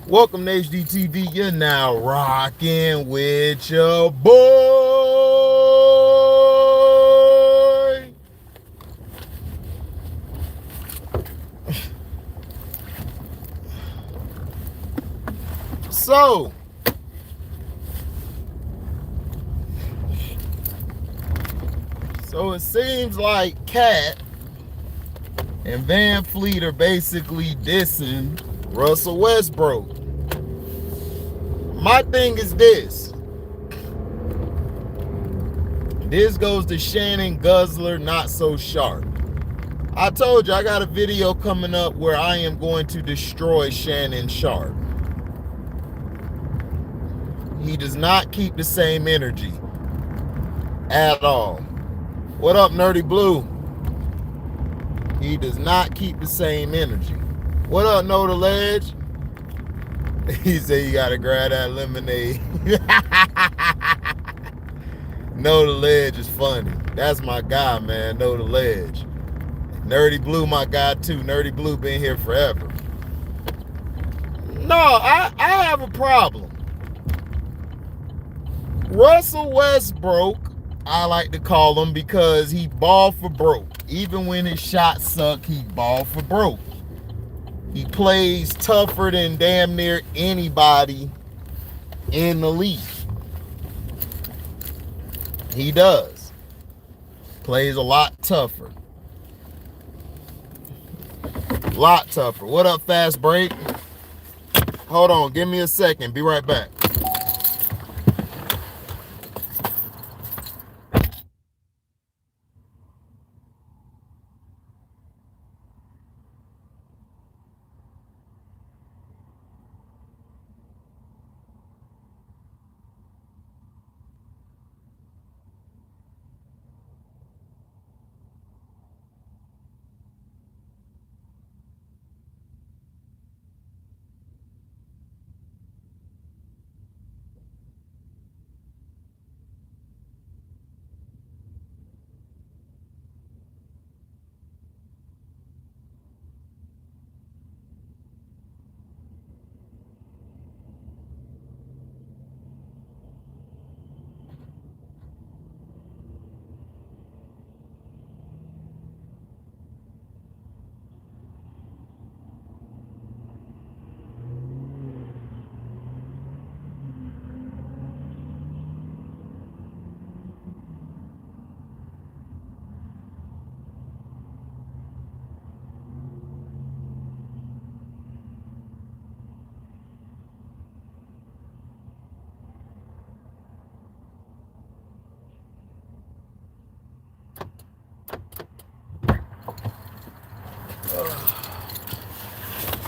Welcome to HDTV. You're now rocking with your boy. So it seems like Cat and Vanvleet are basically dissing Russell Westbrook. My thing is this. This goes to Shannon Guzzler, not so sharp. I told you I got a video coming up where I am going to destroy Shannon Sharp. He does not keep the same energy at all. What up, Nerdy Blue? He does not keep the same energy. What up, Know the Ledge? He said you gotta grab that lemonade. Know the Ledge is funny. That's my guy, man. Know the Ledge. Nerdy Blue, my guy too. Nerdy Blue been here forever. No, I have a problem. Russell Westbrook, I like to call him because he ball for broke. Even when his shots suck, he ball for broke. He plays tougher than damn near anybody in the league. He does. Plays a lot tougher. Lot tougher. What up, Fast Break? Hold on, give me a second. Be right back.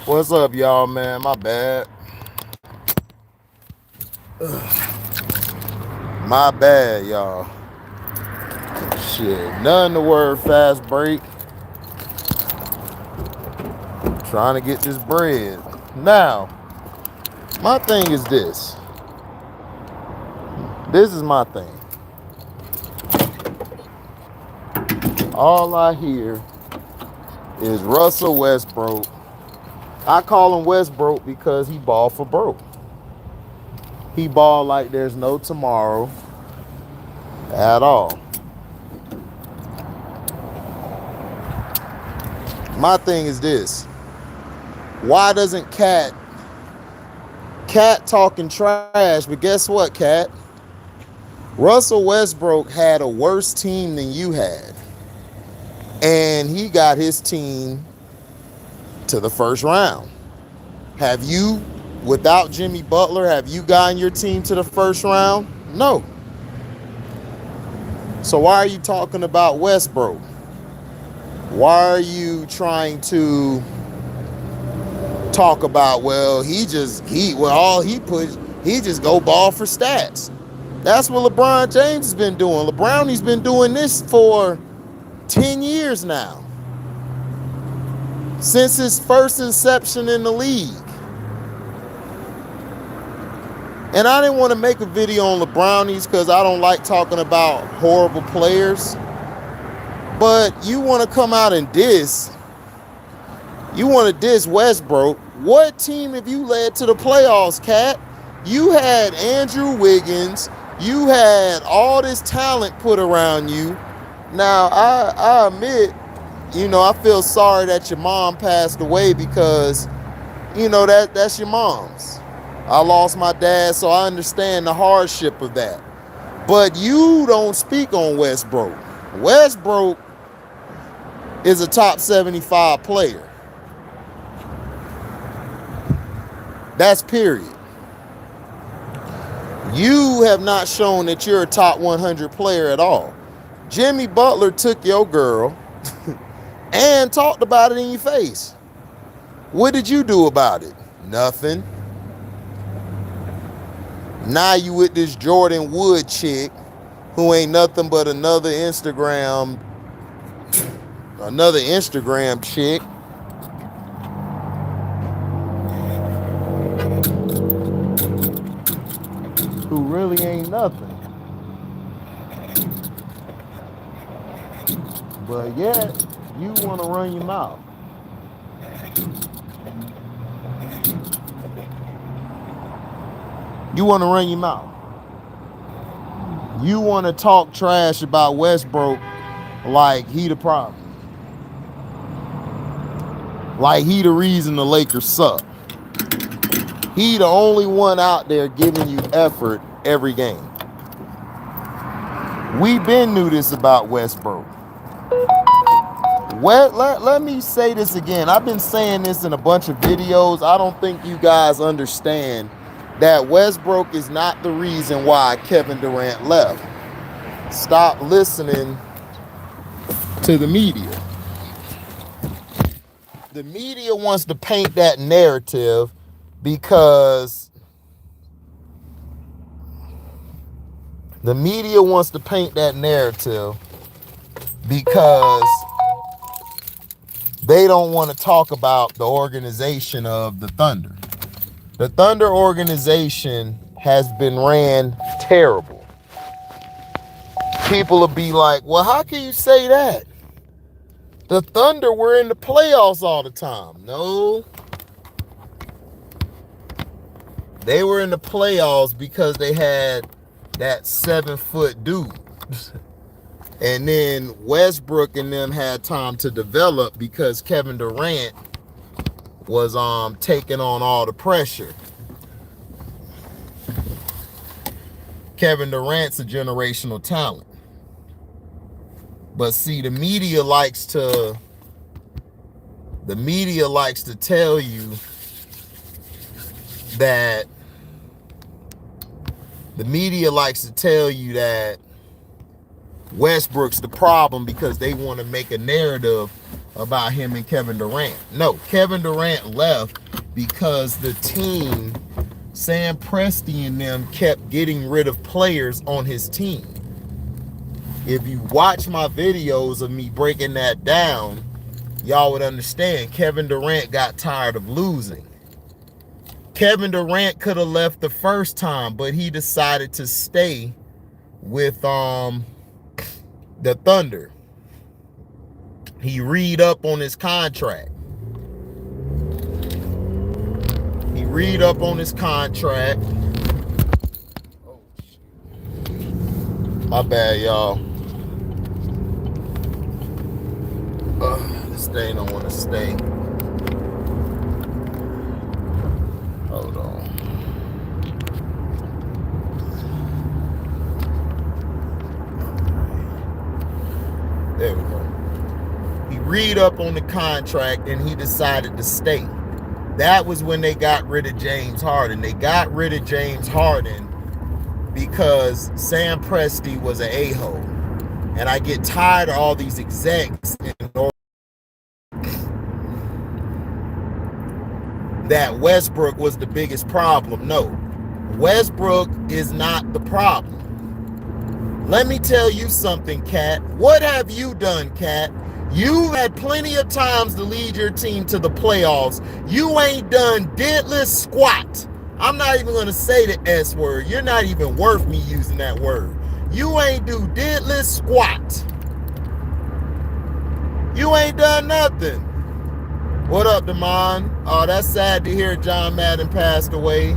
What's up, y'all, man? My bad. My bad, y'all. Shit, none the word Fast Break. Trying to get this bread. Now, my thing is this. This is my thing. All I hear is Russell Westbrook. I call him Westbrook because he ball for broke. He ball like there's no tomorrow at all. My thing is this. Why doesn't Cat talking trash? But guess what, Cat? Russell Westbrook had a worse team than you had. And he got his team to the first round. Have you, without Jimmy Butler, have you gotten your team to the first round? No. So why are you talking about Westbrook? Why are you trying to talk about, well, he just go ball for stats? That's what LeBron James has been doing. LeBrownies been doing this for 10 years now. Since his first inception in the league. And I didn't want to make a video on LeBrownies because I don't like talking about horrible players. But you want to come out and diss. You want to diss Westbrook What team have you led to the playoffs, Cat? You had Andrew Wiggins. You had all this talent put around you. Now, I admit, I feel sorry that your mom passed away because, that's your mom's. I lost my dad, so I understand the hardship of that. But you don't speak on Westbrook. Westbrook is a top 75 player. That's period. You have not shown that you're a top 100 player at all. Jimmy Butler took your girl and talked about it in your face. What did you do about it? Nothing. Now you with this Jordan Wood chick who ain't nothing but another Instagram chick. Who really ain't nothing. But yet, you want to run your mouth. You want to run your mouth. You want to talk trash about Westbrook like he the problem. Like he the reason the Lakers suck. He the only one out there giving you effort every game. We been knew this about Westbrook. Let me say this again. I've been saying this in a bunch of videos. I don't think you guys understand that Westbrook is not the reason why Kevin Durant left. Stop listening to the media. The media wants to paint that narrative because they don't want to talk about the organization of the Thunder. The Thunder organization has been ran terrible. People will be like, well, how can you say that? The Thunder were in the playoffs all the time. No. They were in the playoffs because they had that 7-foot dude. And then Westbrook and them had time to develop because Kevin Durant was taking on all the pressure. Kevin Durant's a generational talent. But see, the media likes to tell you that Westbrook's the problem because they want to make a narrative about him and Kevin Durant. No, Kevin Durant left because the team, Sam Presti and them, kept getting rid of players on his team. If you watch my videos of me breaking that down, y'all would understand Kevin Durant got tired of losing. Kevin Durant could have left the first time, but he decided to stay with the Thunder. He read up on his contract. Oh, my bad, y'all. This thing don't want to stay. Hold on. There we go. He read up on the contract and he decided to stay. That was when they got rid of James Harden. They got rid of James Harden because Sam Presti was an a-hole. And I get tired of all these execs that Westbrook was the biggest problem. No, Westbrook is not the problem. Let me tell you something, Cat. What have you done, Cat? You've had plenty of times to lead your team to the playoffs. You ain't done diddless squat. I'm not even going to say the S word. You're not even worth me using that word. You ain't do diddless squat. You ain't done nothing. What up, Damon? Oh, that's sad to hear John Madden passed away.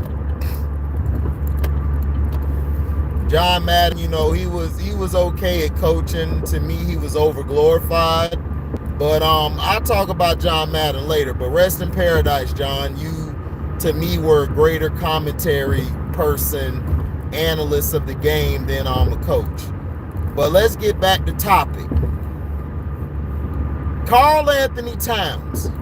John Madden, you know, he was okay at coaching. To me, he was overglorified. But I'll talk about John Madden later. But rest in paradise, John. You, to me, were a greater commentary person, analyst of the game than a coach. But let's get back to topic. Karl Anthony Towns,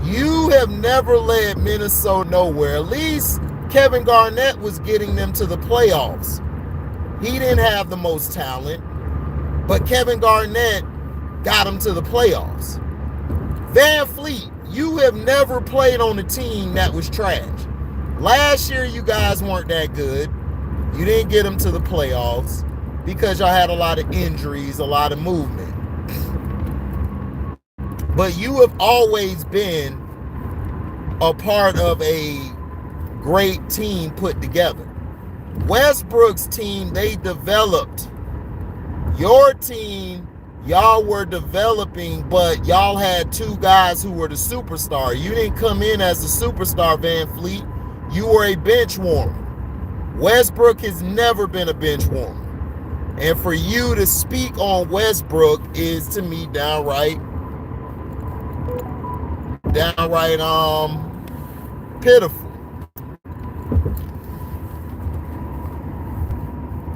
you have never led Minnesota nowhere. At least Kevin Garnett was getting them to the playoffs. He didn't have the most talent, but Kevin Garnett got him to the playoffs. Vanvleet, you have never played on a team that was trash. Last year, you guys weren't that good. You didn't get them to the playoffs because y'all had a lot of injuries, a lot of movement. But you have always been a part of a great team put together. Westbrook's team, they developed. Your team, y'all were developing, but y'all had two guys who were the superstar. You didn't come in as a superstar, Vanvleet. You were a bench warmer. Westbrook has never been a bench warmer. And for you to speak on Westbrook is, to me, downright pitiful.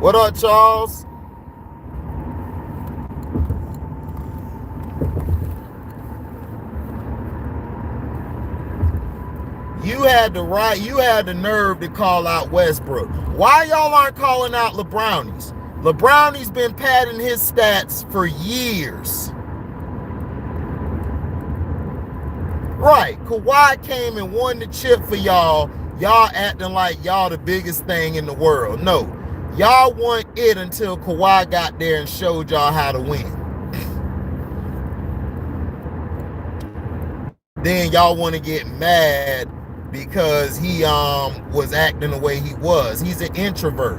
What up, Charles? You had the nerve to call out Westbrook. Why y'all aren't calling out leBrownies? leBrownies been padding his stats for years. Right, Kawhi came and won the chip for y'all. Y'all acting like y'all the biggest thing in the world. No, y'all won it until Kawhi got there and showed y'all how to win. Then y'all want to get mad because he was acting the way he was. He's an introvert.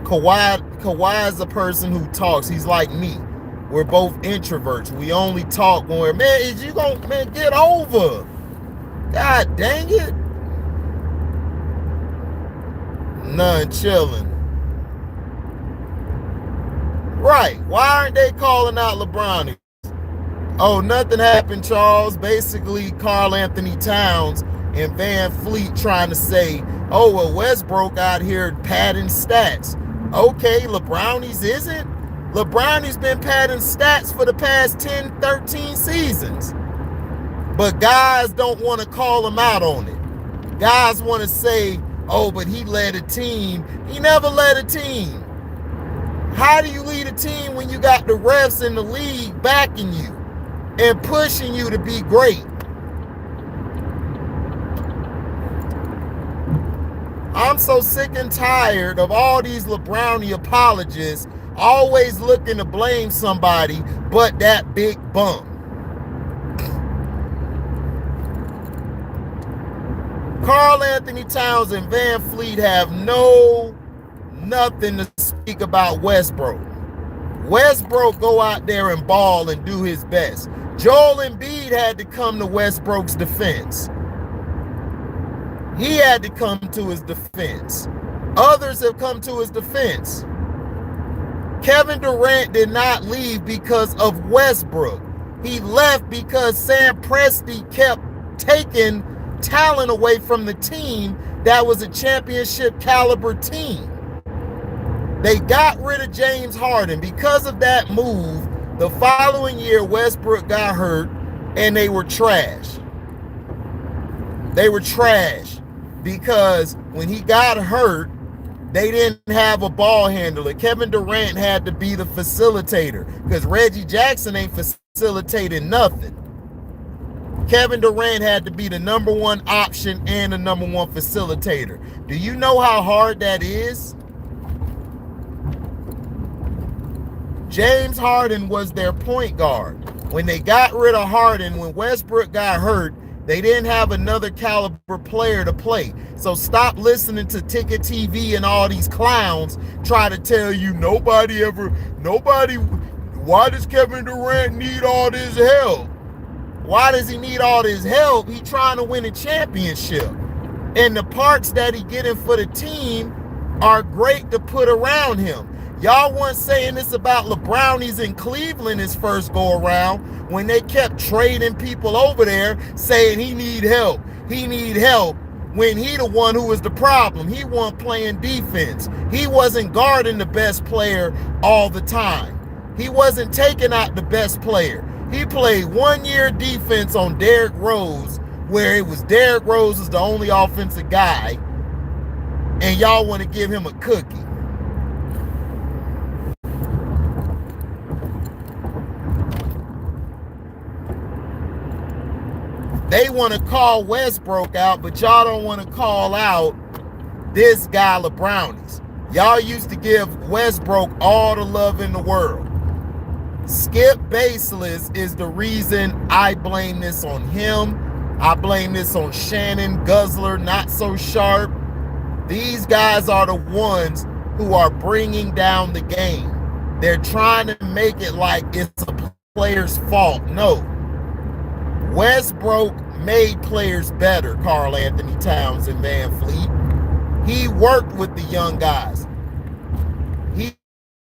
Kawhi is a person who talks. He's like me. We're both introverts. We only talk when we're, man, is you gonna, man, get over? God dang it. None chilling. Right. Why aren't they calling out leBrownies? Oh, nothing happened, Charles. Basically, Karl Anthony Towns and Vanvleet trying to say, oh, well, Westbrook out here padding stats. Okay, leBrownies isn't. leBrownies been padding stats for the past 10, 13 seasons. But guys don't want to call him out on it. Guys want to say, oh, but he led a team. He never led a team. How do you lead a team when you got the refs in the league backing you and pushing you to be great? I'm so sick and tired of all these leBrownie apologists always looking to blame somebody but that big bum. Karl Anthony Towns and Vanvleet have nothing to speak about Westbrook. Westbrook go out there and ball and do his best. Joel Embiid had to come to Westbrook's defense. He had to come to his defense. Others have come to his defense. Kevin Durant did not leave because of Westbrook. He left because Sam Presti kept taking talent away from the team that was a championship caliber team. They got rid of James Harden. Because of that move, the following year Westbrook got hurt and they were trash. They were trash because when he got hurt, they didn't have a ball handler. Kevin Durant had to be the facilitator because Reggie Jackson ain't facilitating nothing. Kevin Durant had to be the number one option and the number one facilitator. Do you know how hard that is? James Harden was their point guard. When they got rid of Harden, when Westbrook got hurt, they didn't have another caliber player to play. So stop listening to Ticket TV and all these clowns try to tell you why does Kevin Durant need all this help? Why does he need all this help? He trying to win a championship. And the parts that he getting for the team are great to put around him. Y'all weren't saying this about leBrownies in Cleveland his first go around when they kept trading people over there saying he need help. He need help when he the one who was the problem. He wasn't playing defense. He wasn't guarding the best player all the time. He wasn't taking out the best player. He played 1 year defense on Derrick Rose, where it was Derrick Rose is the only offensive guy, and y'all want to give him a cookie. They want to call Westbrook out, but y'all don't want to call out this guy, leBrownies. Y'all used to give Westbrook all the love in the world. Skip Baseless is the reason I blame this on him. I blame this on Shannon, Guzzler, Not So Sharp. These guys are the ones who are bringing down the game. They're trying to make it like it's a player's fault. No. Westbrook made players better, Karl Anthony Towns and Vanvleet. He worked with the young guys. He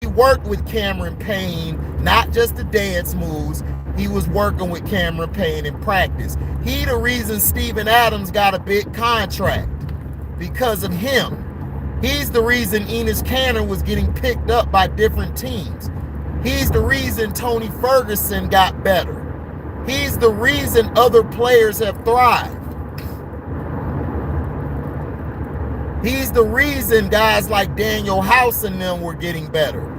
worked with Cameron Payne, not just the dance moves. He was working with Cameron Payne in practice. He the reason Steven Adams got a big contract, because of him. He's the reason Enes Kanter was getting picked up by different teams. He's the reason Tony Ferguson got better. He's the reason other players have thrived. He's the reason guys like Daniel House and them were getting better.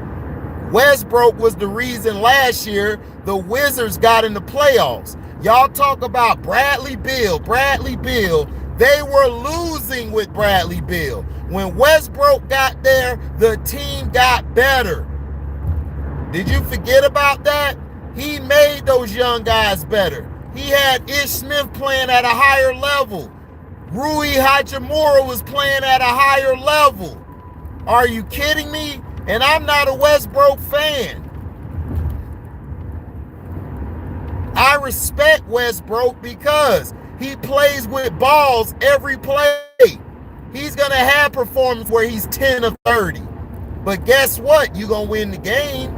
Westbrook was the reason last year the Wizards got in the playoffs. Y'all talk about Bradley Beal. They were losing with Bradley Beal. When Westbrook got there, the team got better. Did you forget about that? He made those young guys better. He had Ish Smith playing at a higher level. Rui Hachimura was playing at a higher level. Are you kidding me? And I'm not a Westbrook fan. I respect Westbrook because he plays with balls every play. He's going to have performance where he's 10 of 30. But guess what? You're going to win the game.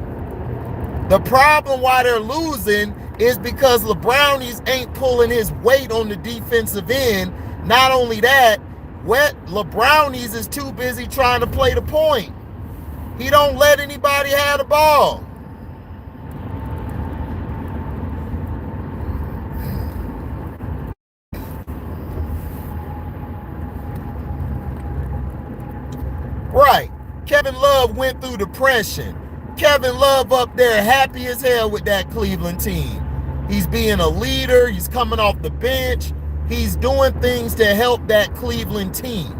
The problem why they're losing is because leBrownies ain't pulling his weight on the defensive end. Not only that, leBrownies is too busy trying to play the point. He don't let anybody have the ball. Right. Kevin Love went through depression. Kevin Love up there happy as hell with that Cleveland team. He's being a leader. He's coming off the bench. He's doing things to help that Cleveland team.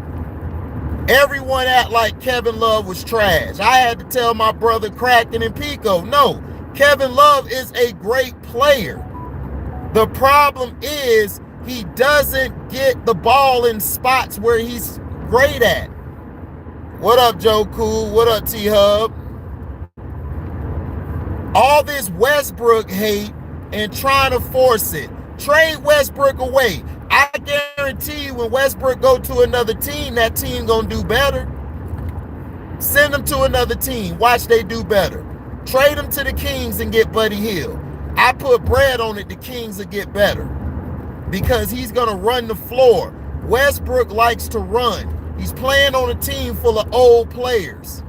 Everyone act like Kevin Love was trash. I had to tell my brother Kraken and Pico, no, Kevin Love is a great player. The problem is he doesn't get the ball in spots where he's great at. What up, Joe Cool? What up, T-Hub? All this Westbrook hate and trying to force it. Trade Westbrook away. I guarantee you when Westbrook go to another team, that team gonna do better. Send them to another team. Watch they do better. Trade them to the Kings and get Buddy Hield. I put bread on it, the Kings will get better. Because he's gonna run the floor. Westbrook likes to run. He's playing on a team full of old players.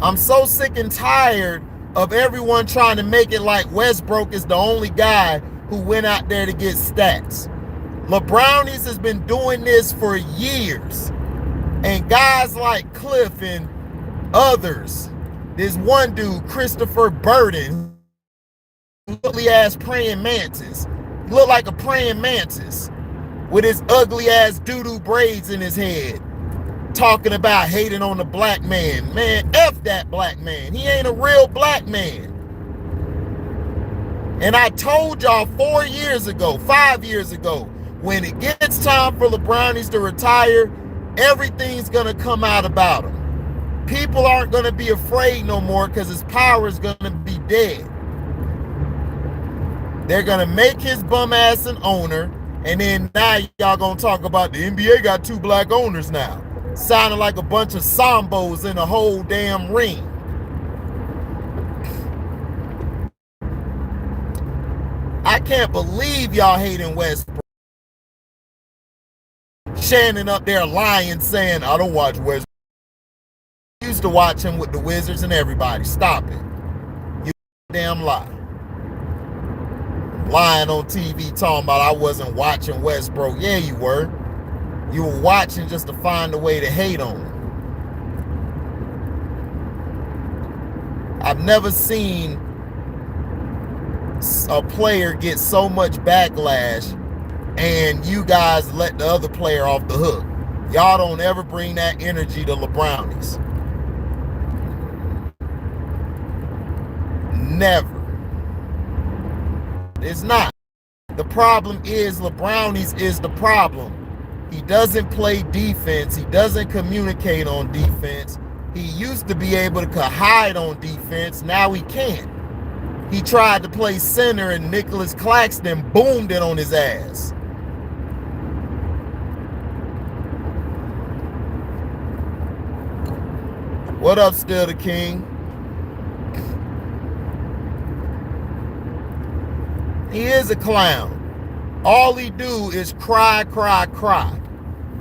I'm so sick and tired of everyone trying to make it like Westbrook is the only guy who went out there to get stats. leBrownies has been doing this for years. And guys like Cliff and others, there's one dude, Christopher Burden, who ugly ass praying mantis. He looked like a praying mantis with his ugly ass doo-doo braids in his head. Talking about hating on the black man. Man, F that black man. He ain't a real black man. And I told y'all 4 years ago, 5 years ago, when it gets time for leBrownies to retire, everything's going to come out about him. People aren't going to be afraid no more because his power is going to be dead. They're going to make his bum ass an owner, and then now y'all going to talk about the NBA got 2 black owners now. Sounding like a bunch of Sambos in a whole damn ring. I can't believe y'all hating Westbrook. Shannon up there lying, saying, I don't watch Westbrook. I used to watch him with the Wizards and everybody. Stop it. You damn lie. Lying on TV talking about I wasn't watching Westbrook. Yeah, you were. You were watching just to find a way to hate on him. I've never seen a player get so much backlash and you guys let the other player off the hook. Y'all don't ever bring that energy to leBrownies. Never. It's not. The problem is leBrownies is the problem. He doesn't play defense. He doesn't communicate on defense. He used to be able to hide on defense. Now he can't. He tried to play center and Nicholas Claxton boomed it on his ass. What up, Still the King? He is a clown. All he do is cry, cry, cry.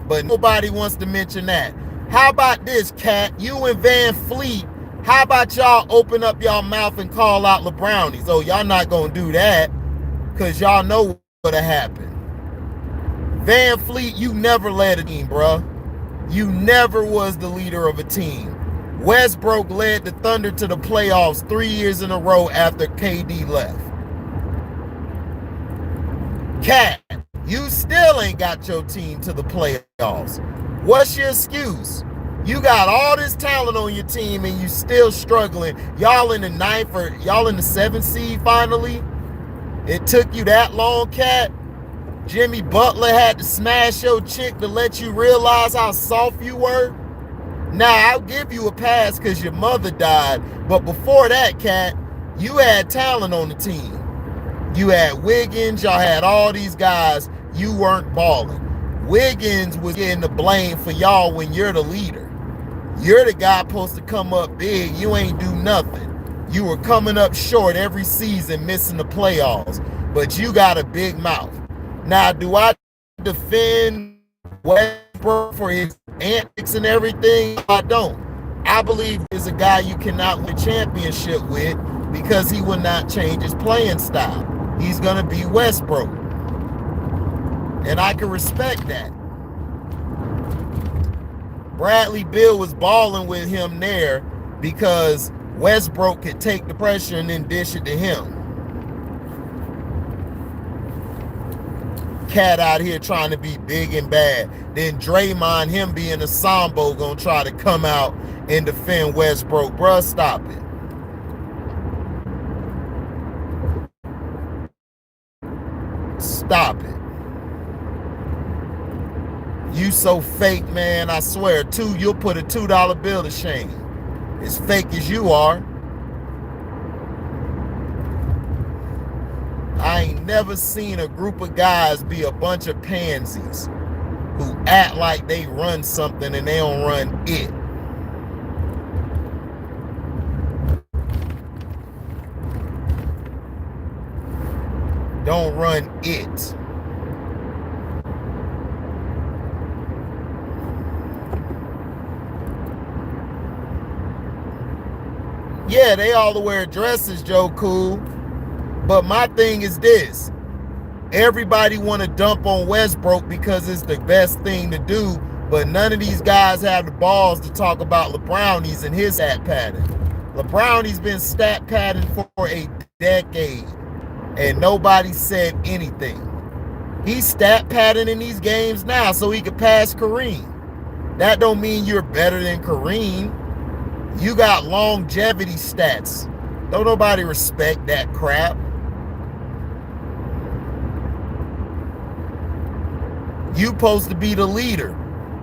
But nobody wants to mention that. How about this, Cat? You and Vanvleet, how about y'all open up y'all mouth and call out leBrownies? Oh, y'all not going to do that because y'all know what'll happen. Vanvleet, you never led a team, bruh. You never was the leader of a team. Westbrook led the Thunder to the playoffs 3 years in a row after KD left. Cat, you still ain't got your team to the playoffs. What's your excuse? You got all this talent on your team and you still struggling. Y'all in the 9th or y'all in the 7th seed finally? It took you that long, Cat? Jimmy Butler had to smash your chick to let you realize how soft you were? Now, I'll give you a pass because your mother died. But before that, Cat, you had talent on the team. You had Wiggins. Y'all had all these guys. You weren't balling. Wiggins was getting the blame for y'all when you're the leader. You're the guy supposed to come up big. You ain't do nothing. You were coming up short every season, missing the playoffs. But you got a big mouth. Now, do I defend Westbrook for his antics and everything? I don't. I believe he's a guy you cannot win a championship with because he will not change his playing style. He's going to be Westbrook. And I can respect that. Bradley Beal was balling with him there because Westbrook could take the pressure and then dish it to him. Cat out here trying to be big and bad. Then Draymond, him being a Sambo, gonna try to come out and defend Westbrook. Bruh, stop it. Stop it. You so fake, man. I swear, you'll put a $2 bill to shame. As fake as you are. I ain't never seen a group of guys be a bunch of pansies who act like they run something and they don't run it. Don't run it. Yeah, they all wear dresses, Joe Cool. But my thing is this. Everybody want to dump on Westbrook because it's the best thing to do, but none of these guys have the balls to talk about leBrownies and his stat pattern. leBrownies been stat pattern for a decade, and nobody said anything. He's stat pattern in these games now so he could pass Kareem. That don't mean you're better than Kareem. You got longevity stats. Don't nobody respect that crap. You supposed to be the leader.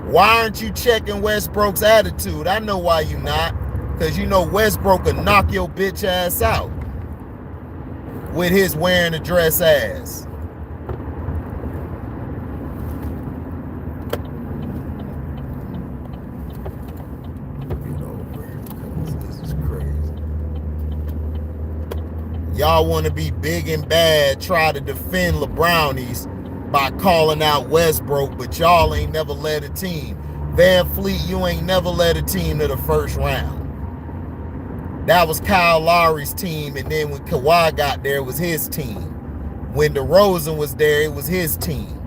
Why aren't you checking Westbrook's attitude? I know why you not. Because you know Westbrook will knock your bitch ass out with his wearing a dress ass. This is crazy. Y'all want to be big and bad, try to defend leBrownies by calling out Westbrook, but y'all ain't never led a team. Vanvleet, you ain't never led a team to the first round. That was Kyle Lowry's team, and then when Kawhi got there, it was his team. When DeRozan was there, it was his team.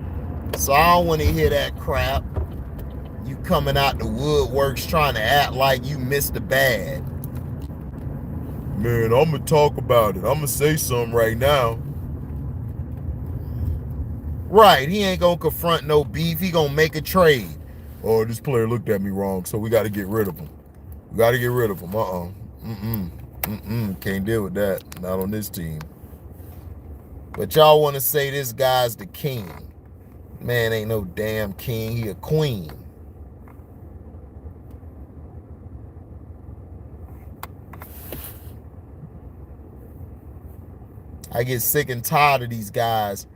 So I don't want to hear that crap. You coming out the woodworks trying to act like you missed the bad. Man, I'm going to talk about it. I'm going to say something right now. Right, he ain't going to confront no beef. He going to make a trade. Oh, this player looked at me wrong, so we got to get rid of him. We got to get rid of him. Can't deal with that. Not on this team. But y'all want to say this guy's the king. Man ain't no damn king. He a queen. I get sick and tired of these guys.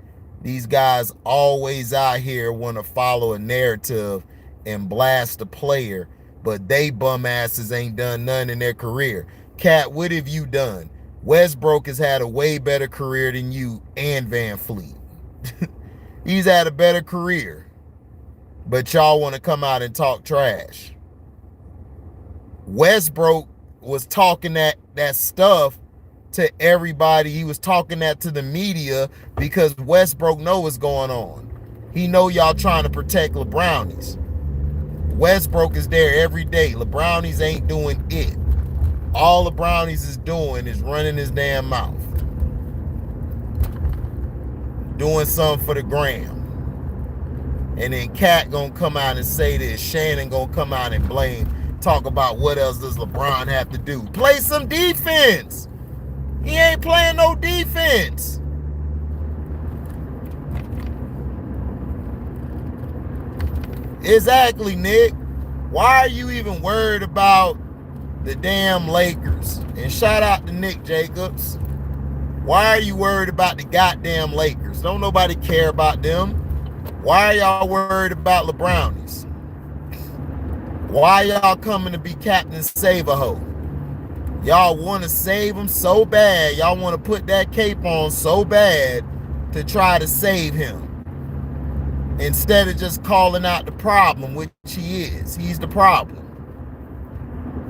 These guys always out here want to follow a narrative and blast a player, but they bum asses ain't done none in their career. Cat, what have you done? Westbrook has had a way better career than you and Vanvleet. He's had a better career. But y'all want to come out and talk trash. Westbrook was talking that stuff to everybody. He was talking that to the media because Westbrook know what's going on. He know y'all trying to protect leBrownies. Westbrook is there every day. leBrownies ain't doing it. All leBrownies is doing is running his damn mouth. Doing something for the gram. And then Cat gonna come out and say this. Shannon gonna come out and blame. Talk about what else does LeBron have to do. Play some defense. He ain't playing no defense. Exactly, Nick. Why are you even worried about the damn Lakers? And shout out to Nick Jacobs. Why are you worried about the goddamn Lakers? Don't nobody care about them. Why are y'all worried about leBrownies? Why y'all coming to be Captain Save-A-Ho? Y'all want to save him so bad. Y'all want to put that cape on so bad to try to save him. Instead of just calling out the problem, which he is. He's the problem.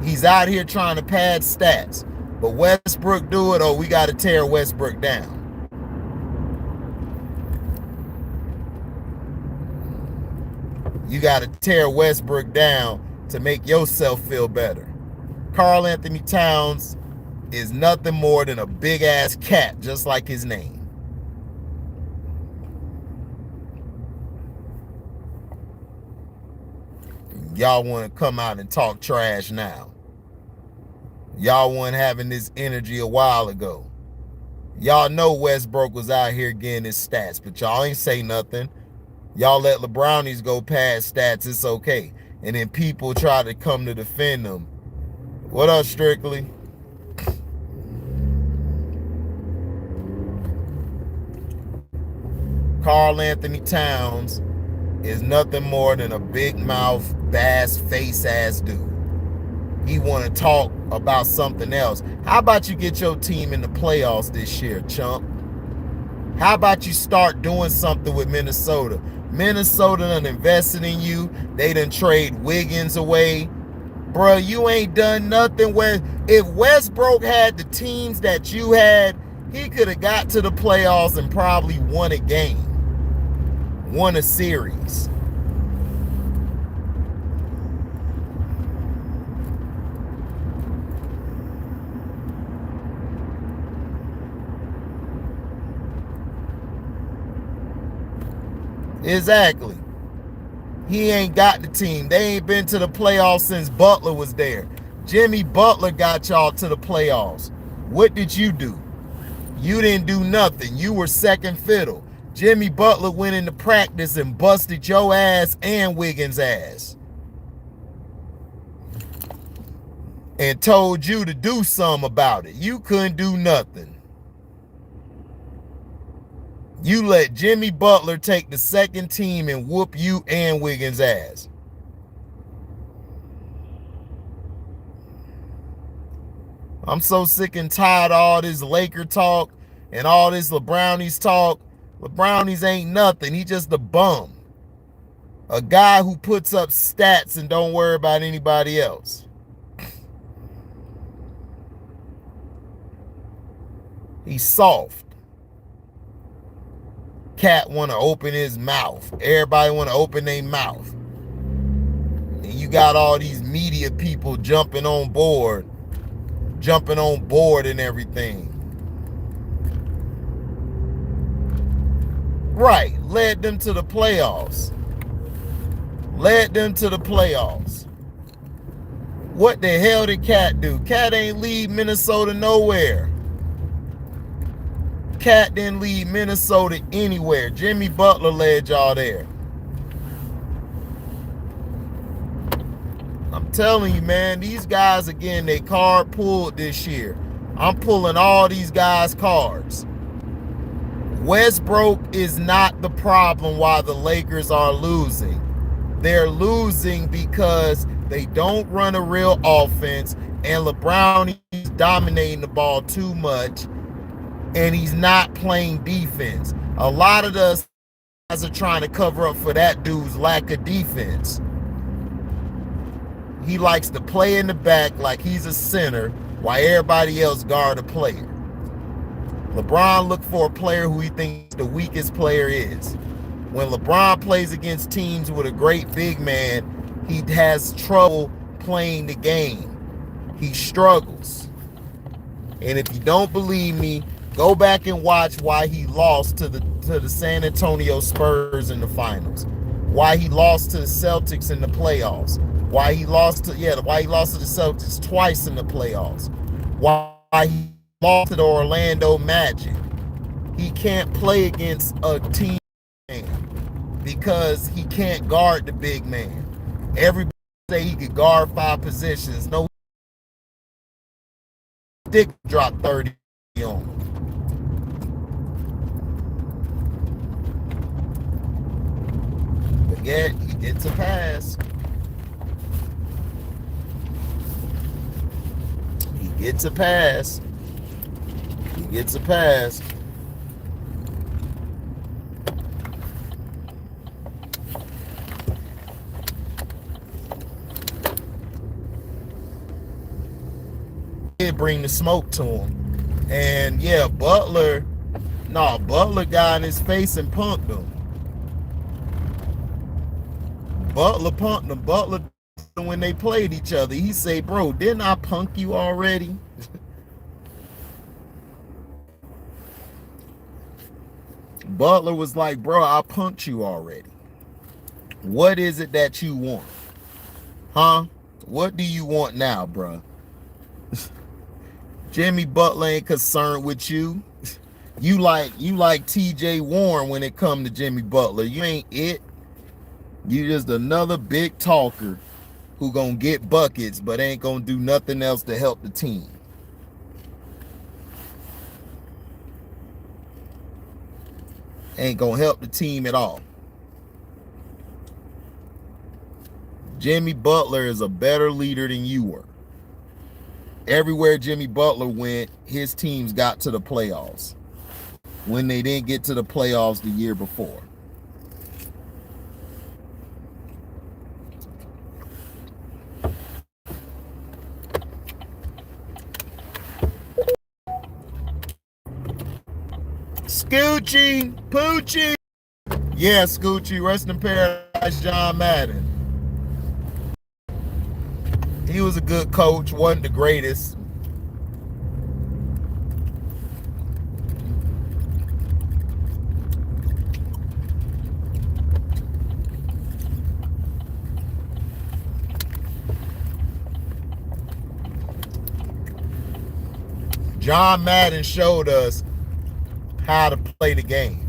He's out here trying to pad stats. But Westbrook do it, we got to tear Westbrook down. You got to tear Westbrook down to make yourself feel better. Karl Anthony Towns is nothing more than a big-ass cat, just like his name. Y'all want to come out and talk trash now. Y'all weren't having this energy a while ago. Y'all know Westbrook was out here getting his stats, but y'all ain't say nothing. Y'all let leBrownies go past stats, it's okay. And then people try to come to defend them. What up, Strictly? Karl Anthony Towns is nothing more than a big mouth, bass face ass dude. He want to talk about something else. How about you get your team in the playoffs this year, chump? How about you start doing something with Minnesota? Minnesota done invested in you. They done trade Wiggins away. Bruh, you ain't done nothing. If Westbrook had the teams that you had, he could have got to the playoffs and probably won a game. Won a series. Exactly. He ain't got the team. They ain't been to the playoffs since Butler was there. Jimmy Butler got y'all to the playoffs. What did you do? You didn't do nothing. You were second fiddle. Jimmy Butler went into practice and busted your ass and Wiggins' ass. And told you to do something about it. You couldn't do nothing. You let Jimmy Butler take the second team and whoop you and Wiggins' ass. I'm so sick and tired of all this Laker talk and all this leBrownies talk. leBrownies ain't nothing. He just a bum. A guy who puts up stats and don't worry about anybody else. He's soft. Cat want to open his mouth. Everybody want to open their mouth. And you got all these media people jumping on board and everything. Right, led them to the playoffs. What the hell did Cat do? Cat ain't lead Minnesota nowhere. Cat didn't lead Minnesota anywhere. Jimmy Butler led y'all there. I'm telling you, man, these guys, again, they card pulled this year. I'm pulling all these guys' cards. Westbrook is not the problem why the Lakers are losing. They're losing because they don't run a real offense, and leBrownies is dominating the ball too much, and he's not playing defense. A lot of us guys are trying to cover up for that dude's lack of defense. He likes to play in the back like he's a center while everybody else guard a player. LeBron look for a player who he thinks the weakest player is. When LeBron plays against teams with a great big man, he has trouble playing the game. He struggles. And if you don't believe me, go back and watch why he lost to the San Antonio Spurs in the finals. Why he lost to the Celtics in the playoffs. Why he lost to the Celtics twice in the playoffs. Why he lost to the Orlando Magic. He can't play against a team man because he can't guard the big man. Everybody say he could guard 5 positions. No stick drop 30 on him. But yet he gets a pass. He gets a pass. Did bring the smoke to him. And yeah, Butler got in his face and punked him. Butler punked him. Butler, when they played each other, he said, bro, didn't I punk you already? Butler was like, bro, I punked you already. What is it that you want? Huh? What do you want now, bro? Jimmy Butler ain't concerned with you. You like TJ Warren when it come to Jimmy Butler. You ain't it. You just another big talker who gonna get buckets but ain't gonna do nothing else to help the team. Ain't gonna help the team at all. Jimmy Butler is a better leader than you were. Everywhere Jimmy Butler went, his teams got to the playoffs when they didn't get to the playoffs the year before. Scoochie, Poochie. Yeah, Scoochie, rest in paradise, John Madden. He was a good coach, wasn't the greatest. John Madden showed us how to play the game.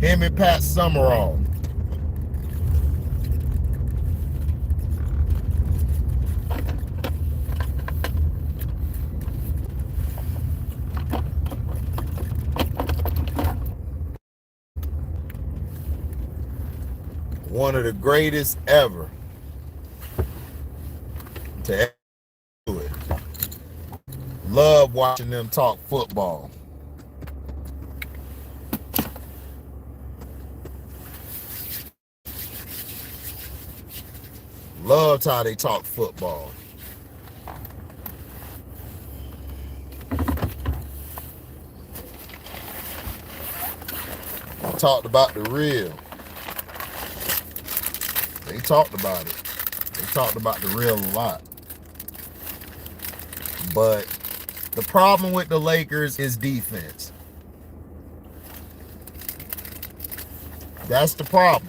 Him and Pat Summerall. One of the greatest ever to ever do it. Love watching them talk football. Loved how they talk football. Talked about the real. They talked about it. They talked about the real a lot. But the problem with the Lakers is defense. That's the problem.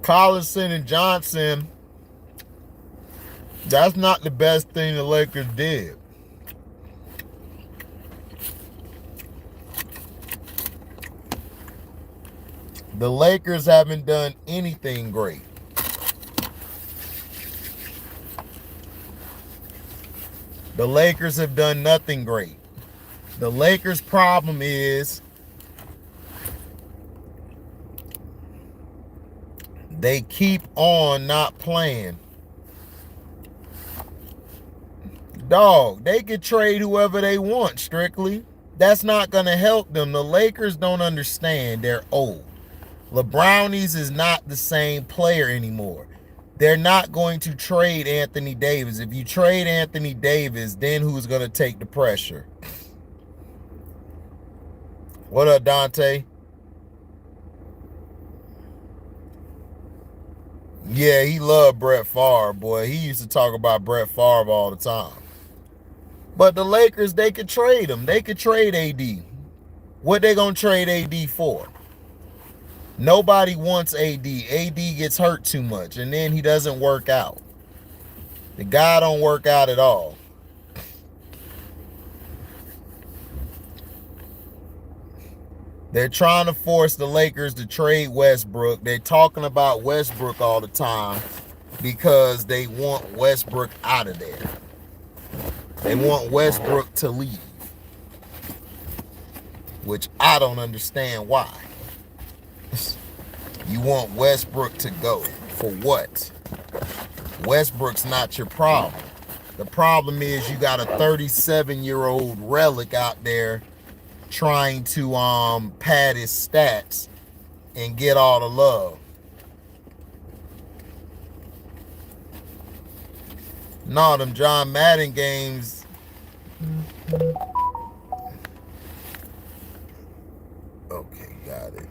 Collison and Johnson, that's not the best thing the Lakers did. The Lakers haven't done anything great. The Lakers have done nothing great. The Lakers' problem is they keep on not playing. Dog, they could trade whoever they want, strictly. That's not going to help them. The Lakers don't understand. They're old. leBrownies is not the same player anymore. They're not going to trade Anthony Davis. If you trade Anthony Davis, then who's going to take the pressure? What up, Dante? Yeah, he loved Brett Favre, boy. He used to talk about Brett Favre all the time. But the Lakers, they could trade him. They could trade AD. What they going to trade AD for? Nobody wants AD. AD gets hurt too much, and then he doesn't work out. The guy don't work out at all. They're trying to force the Lakers to trade Westbrook. They're talking about Westbrook all the time because they want Westbrook out of there. They want Westbrook to leave, which I don't understand why. You want Westbrook to go. For what? Westbrook's not your problem. The problem is you got a 37-year-old relic out there trying to pad his stats and get all the love. No, them John Madden games. Okay, got it.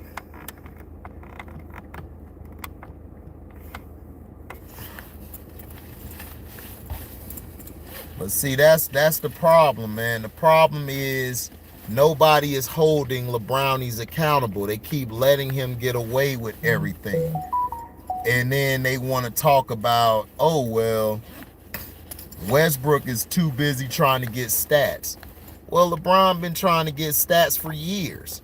But see, that's the problem, man. The problem is nobody is holding leBrownies accountable. They keep letting him get away with everything. And then they want to talk about, oh, well, Westbrook is too busy trying to get stats. Well, LeBron been trying to get stats for years.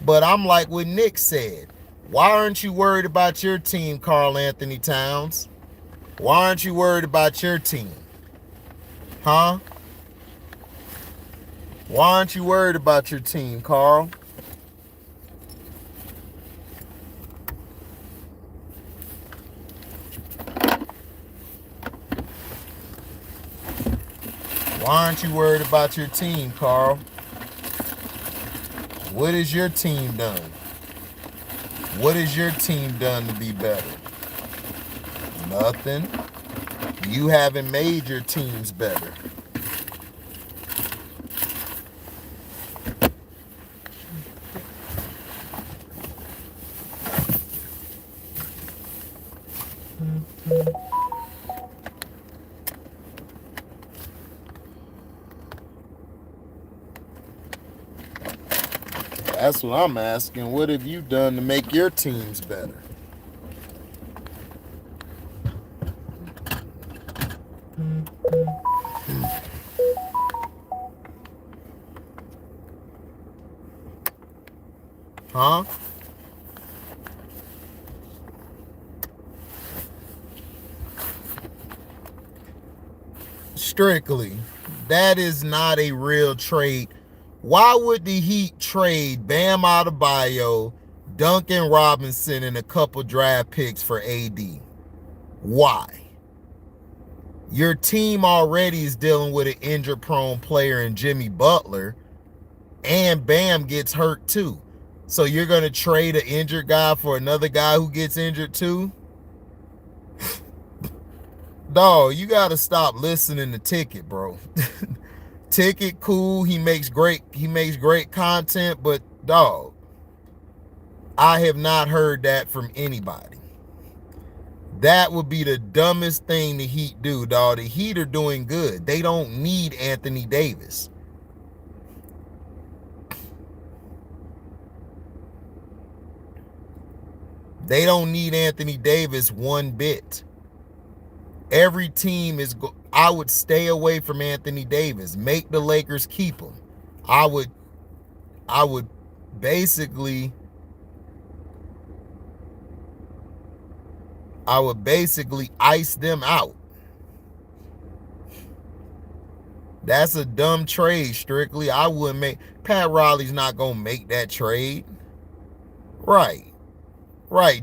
But I'm like what Nick said. Why aren't you worried about your team, Karl Anthony Towns? Why aren't you worried about your team? Huh? Why aren't you worried about your team, Karl? Why aren't you worried about your team, Karl? What has your team done? What has your team done to be better? Nothing. You haven't made your teams better. That's what I'm asking. What have you done to make your teams better? Huh? Strictly, that is not a real trade. Why would the Heat trade Bam Adebayo, Duncan Robinson, and a couple draft picks for AD? Why? Your team already is dealing with an injury-prone player in Jimmy Butler, and Bam gets hurt too. So you're going to trade an injured guy for another guy who gets injured too? Dog, you got to stop listening to Ticket, bro. Ticket cool, he makes great content, but dog, I have not heard that from anybody. That would be the dumbest thing the Heat do, dog. The Heat are doing good. They don't need Anthony Davis. They don't need Anthony Davis one bit. Every team is I would stay away from Anthony Davis. Make the Lakers keep him. I would basically ice them out. That's a dumb trade, Strictly. I wouldn't make. Pat Riley's not going to make that trade. Right,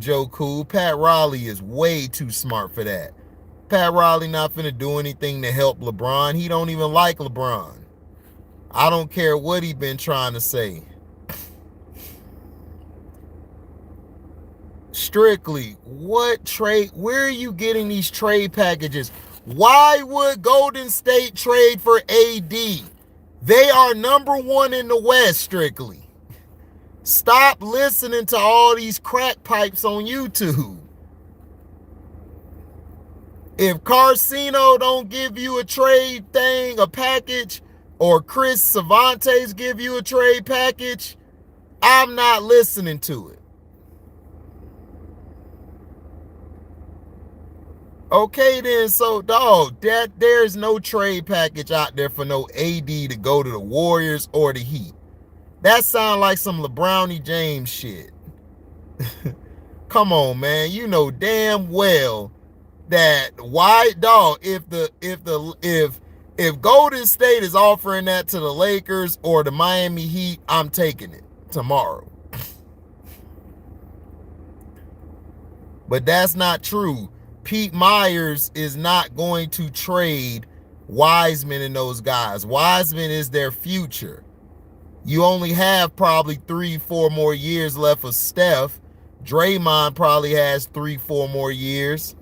Joe Cool. Pat Riley is way too smart for that. Pat Riley not finna do anything to help LeBron. He don't even like LeBron. I don't care what he been trying to say. Strictly, what trade? Where are you getting these trade packages? Why would Golden State trade for AD? They are number one in the West, Strictly. Stop listening to all these crack pipes on YouTube. If Carcino don't give you a trade thing, a package, or Chris Cervantes give you a trade package, I'm not listening to it. Okay then, so dog, there's no trade package out there for no AD to go to the Warriors or the Heat. That sounds like some LeBrownie James shit. Come on, man. You know damn well that why, dog, if Golden State is offering that to the Lakers or the Miami Heat, I'm taking it tomorrow. But that's not true. Pete Myers is not going to trade Wiseman and those guys. Wiseman is their future. You only have probably 3-4 more years left of Steph. Draymond probably has 3-4 more years.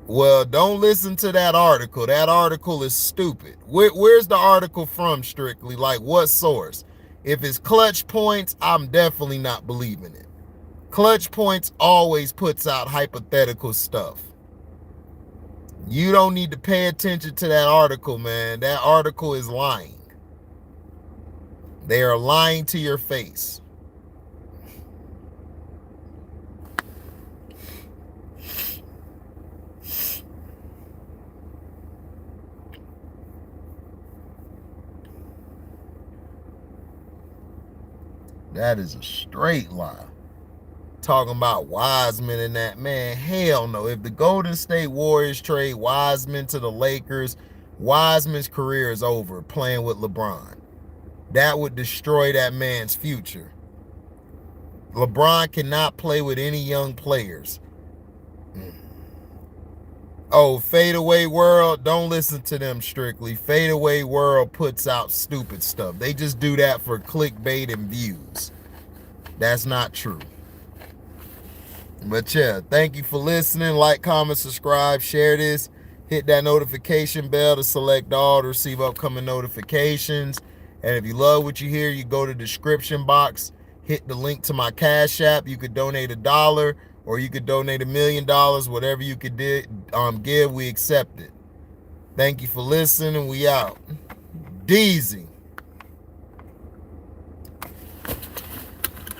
Well, don't listen to that article. That article is stupid. Where's the article from, Strictly? Like, what source? If it's Clutch Points, I'm definitely not believing it. Clutch Points always puts out hypothetical stuff. You don't need to pay attention to that article, man. That article is lying. They are lying to your face. That is a straight lie. Talking about Wiseman and that, man, hell no. If the Golden State Warriors trade Wiseman to the Lakers, Wiseman's career is over playing with LeBron. That would destroy that man's future. LeBron cannot play with any young players. Oh, Fadeaway World, don't listen to them, Strictly. Fadeaway World puts out stupid stuff. They just do that for clickbait and views. That's not true. But yeah, thank you for listening. Like, comment, subscribe, share this. Hit that notification bell to select all to receive upcoming notifications. And if you love what you hear, you go to the description box, hit the link to my Cash App. You could donate $1 or you could donate $1 million. Whatever you could give, we accept it. Thank you for listening. We out. Deezy.